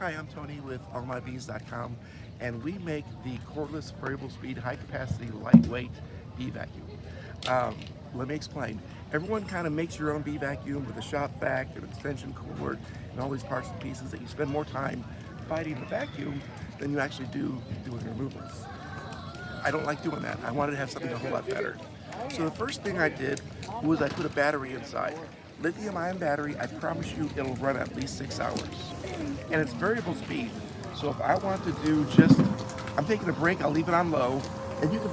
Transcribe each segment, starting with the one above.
Hi, I'm Tony with allmybees.com, and we make the cordless variable speed, high capacity, lightweight bee vacuum. Um, Let me explain. Everyone kind of makes your own bee vacuum with a shop vac, an extension cord, and all these parts and pieces that you spend more time fighting the vacuum than you actually do doing removals. I don't like doing that. I wanted to have something a whole lot better. So the first thing I did was I put a battery inside. Lithium ion battery, I promise you it'll run at least 6 hours. And it's variable speed. So if I want to do just, I'm taking a break, I'll leave it on low, and you can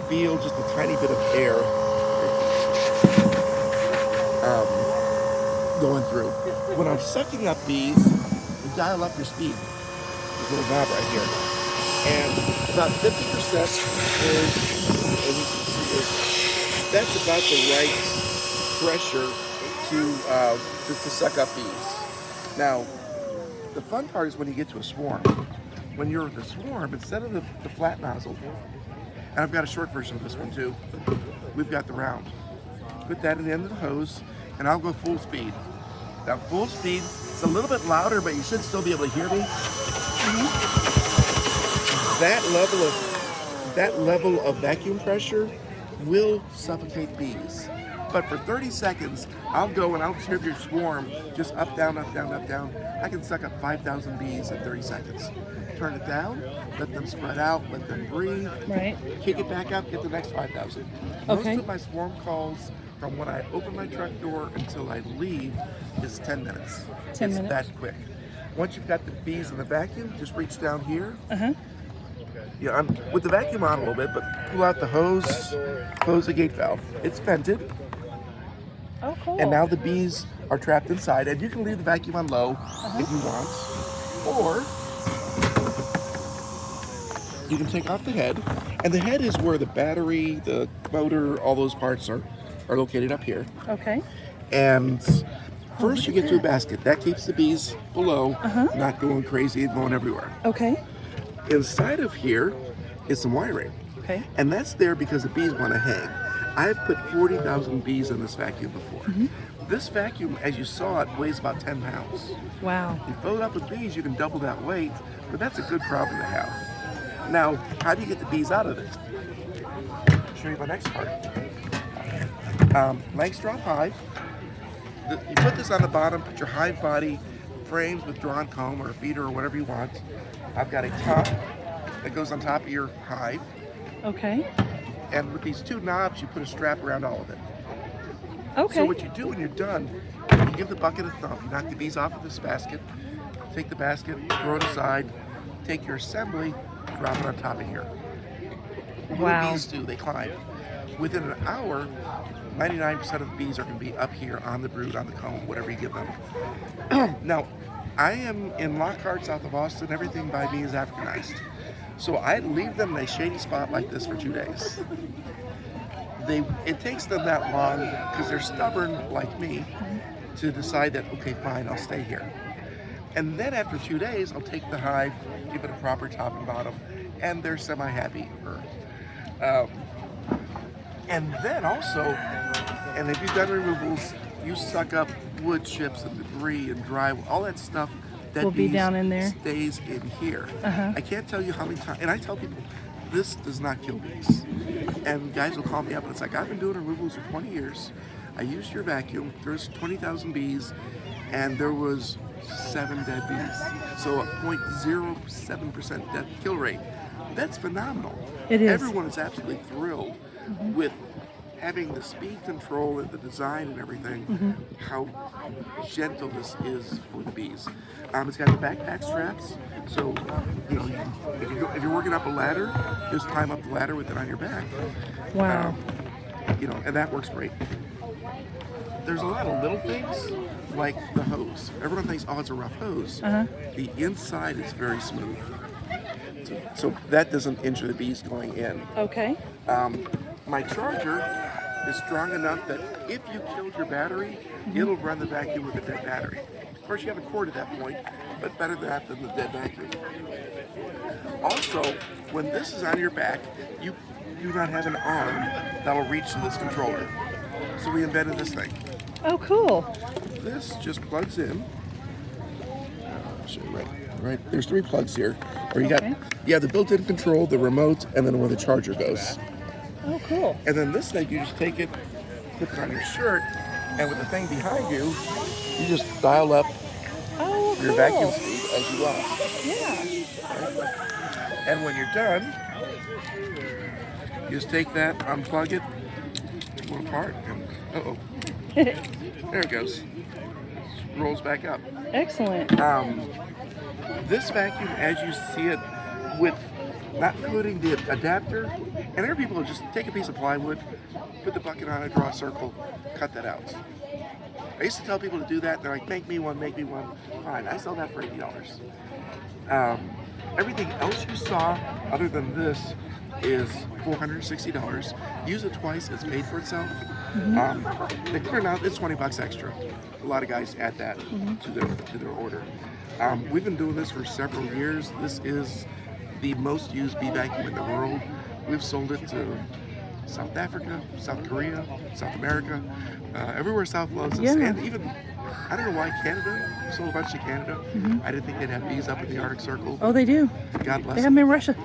feel just a tiny bit of air going through. When I'm sucking up bees, you dial up your speed. This little knob right here. And about 50% is, and you can see it, that's about the right pressure to suck up bees. Now, the fun part is when you get to a swarm. When you're the swarm, instead of the flat nozzle, and I've got a short version of this one too, we've got the round. Put that in the end of the hose, and I'll go full speed. Now, full speed, it's a little bit louder, but you should still be able to hear me. That level of vacuum pressure will suffocate bees. But for 30 seconds, I'll go and I'll distribute your swarm just up, down, up, down, up, down. I can suck up 5,000 bees in 30 seconds. Turn it down, let them spread out, let them breathe. Right. Kick it back up, get the next 5,000. Okay. Most of my swarm calls from when I open my truck door until I leave is 10 minutes. 10 it's minutes? that quick. Once you've got the bees in the vacuum, just reach down here. Uh-huh. Yeah, I'm with the vacuum on a little bit, but pull out the hose, close the gate valve. It's vented. Oh, cool. And now the bees are trapped inside, and you can leave the vacuum on low if you want, or you can take off the head, and the head is where the battery, the motor, all those parts are located up here. Okay. And first you get to a basket. That keeps the bees below, not going crazy and going everywhere. Okay. Inside of here is some wiring. Okay. And that's there because the bees want to hang. I've put 40,000 bees in this vacuum before. This vacuum, as you saw it, weighs about 10 pounds. Wow. You fill it up with bees, you can double that weight, but that's a good problem to have. Now, how do you get the bees out of it? I'll show you my next part. Langstroth hive. You put this on the bottom, put your hive body framed with drawn comb or a feeder or whatever you want. I've got a top that goes on top of your hive. Okay. And with these two knobs, you put a strap around all of it. Okay. So what you do when you're done, you give the bucket a thump. You knock the bees off of this basket, take the basket, throw it aside, take your assembly, drop it on top of here. What Wow. do bees do? They climb. Within an hour, 99% of the bees are going to be up here on the brood, on the comb, whatever you give them. Now, I am in Lockhart, south of Austin. Everything by me is Africanized. So I leave them in a shady spot like this for 2 days. It takes them that long because they're stubborn like me to decide that, okay, fine, I'll stay here. And then after 2 days, I'll take the hive, give it a proper top and bottom, and they're semi-happy. And then also, and if you've done removals, you suck up wood chips and debris and dry, all that stuff that Will be bees down in there. stays in here. Uh-huh. I can't tell you how many times, and I tell people, this does not kill bees. And guys will call me up and it's like, I've been doing removals for 20 years. I used your vacuum, there's 20,000 bees, and there was 7 dead bees. So a 0.07% death kill rate. That's phenomenal. It is. Everyone is absolutely thrilled with having the speed control and the design and everything, how gentle this is for the bees. It's got the backpack straps, so you know if you're working up a ladder, just climb up the ladder with it on your back. Wow. And that works great. There's a lot of little things like the hose. Everyone thinks, oh, it's a rough hose. The inside is very smooth, so that doesn't injure the bees going in. Okay. My charger is strong enough that if you killed your battery, it'll run the vacuum with a dead battery. Of course, you have a cord at that point, but better that than the dead vacuum. Also, when this is on your back, you do not have an arm that'll reach to this controller. So we invented this thing. Oh, cool. This just plugs in. I'll show you right. There's 3 plugs here. Or you Okay. got the built-in control, the remote, and then where the charger goes. Oh, cool. And then this thing, you just take it, put it on your shirt, and with the thing behind you, you just dial up Oh, your cool. vacuum speed as you want. Yeah. And when you're done, you just take that, unplug it, pull it apart, and there it goes. It rolls back up. Excellent. This vacuum, as you see it, with not including the adapter, and there are people who just take a piece of plywood, put the bucket on it, draw a circle, cut that out. I used to tell people to do that, and they're like, make me one. Fine, I sell that for $80. Everything else you saw, other than this, is $460. Use it twice, it's paid for itself. The clear now, it's $20 extra. A lot of guys add that to their order. We've been doing this for several years. This is the most used bee vacuum in the world. We've sold it to South Africa, South Korea, South America, everywhere South loves us. Yeah. And even, I don't know why Canada, we sold a bunch to Canada. I didn't think they'd have bees up in the Arctic Circle. Oh, they do. God bless They have them. them in Russia.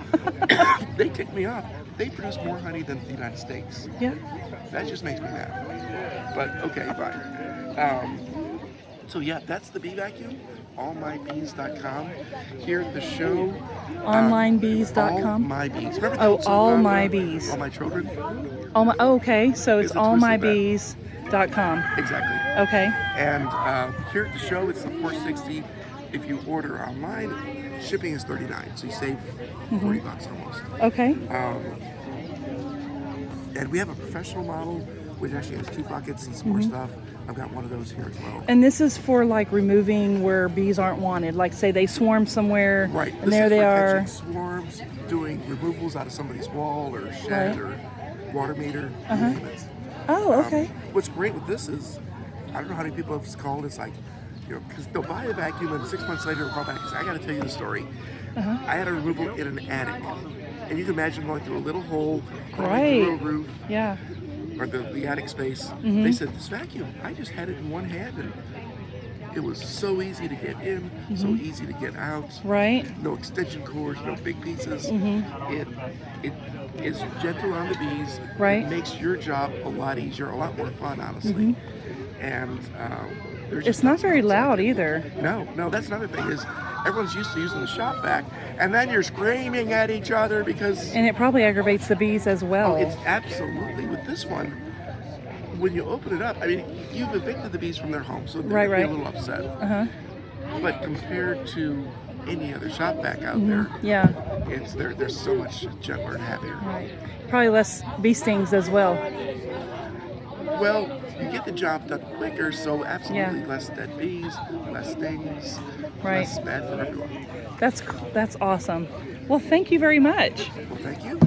They tick me off. They produce more honey than the United States. Yeah. That just makes me mad. But okay, fine. So yeah, that's the bee vacuum. Allmybees.com. Here at the show. Onlinebees.com. All my bees. Remember Oh, the song all on, my bees. All my children. Okay, so it's It's a twist of that. allmybees.com. Exactly. Okay. And here at the show, it's the $460. If you order online, shipping is $39, so you save $40 almost. Okay. And we have a professional model, which actually has 2 buckets and some more stuff. I've got one of those here as well. And this is for like removing where bees aren't wanted. Like say they swarm somewhere, Right. and This there is they for are. catching swarms, doing removals out of somebody's wall or shed Right. or water meter. You name it. Oh, okay. What's great with this is, I don't know how many people have called. It's like, because they'll buy a vacuum and 6 months later they'll call back and say, I got to tell you the story. I had a removal in an attic, and you can imagine going through a little hole, crawling through a Right. roof, Yeah. or the attic space. They said, this vacuum, I just had it in one hand, and it was so easy to get in, so easy to get out. Right. No extension cords, no big pieces. It is gentle on the bees. Right. It makes your job a lot easier, a lot more fun, honestly. And there's It's just not nothing very else like loud it. either. No, that's another thing is everyone's used to using the shop vac, and then you're screaming at each other because And it probably aggravates the bees as well. it's absolutely with this one. When you open it up, I mean, you've evicted the bees from their home, so they're Right, gonna be right. a little upset. Uh-huh. But compared to any other shop vac out there, Yeah. they're so much gentler and happier. Right. Probably less bee stings as well. Well, you get the job done quicker, so absolutely Yeah. less dead bees, less stings, Right. less bad for everyone. That's awesome. Well, thank you very much. Well, thank you.